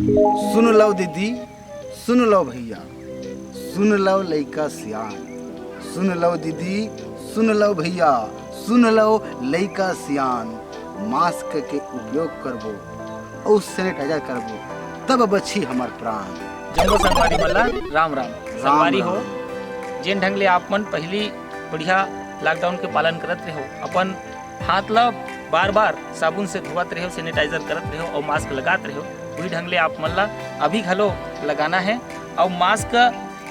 सुन लो दीदी, सुन लो भैया, सुन लो लइका सियान। सुन लो दीदी, सुन लो भैया, सुन लो लइका सियान। मास्क के उपयोग करबो और सैनिटाइजर करबो, तब बची हमार प्राण। जम्बो संगवारी मल्ला राम राम। संगवारी हो, राम। जिन ढंग ले आप मन पहली बढ़िया लॉकडाउन के पालन करत रहो, अपन हाथ ला बार बार साबुन से धोवत रहो, सैनिटाइजर करत रहो और मास्क लगात रहो, वही ढंग ले आप मन ला अभी घलो लगाना है। और मास्क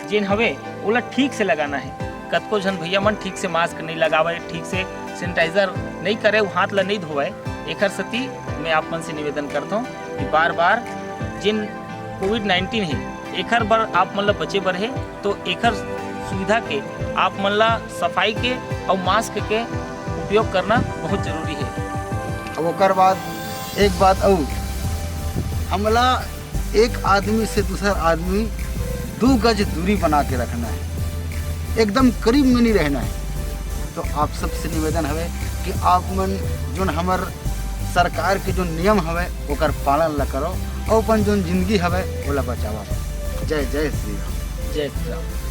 जिन हवे ओला ठीक से लगाना है। कतको झन भैया मन ठीक से मास्क नहीं लगावे, ठीक से सैनिटाइजर नहीं करे, हाथ ला नहीं धोवाए। एकर सती मैं आप मन से निवेदन करता हूँ कि बार बार जिन कोविड-19 है एकर बर आप मन ला बचे बर है, तो एकर सुविधा के आप मन ला सफाई के और मास्क के उपयोग करना बहुत जरूरी है। अब ओकर बाद एक बात और, हमला एक आदमी से दूसरा आदमी 2 गज दूरी बना के रखना है, एकदम करीब में नहीं रहना है। तो आप सबसे निवेदन है कि आप मन जो हमर सरकार के जो नियम हवे ओकर पालन ला करो और अपन जो जिंदगी हवे ओला बचावा। जय जय श्री राम। जय श्री राम।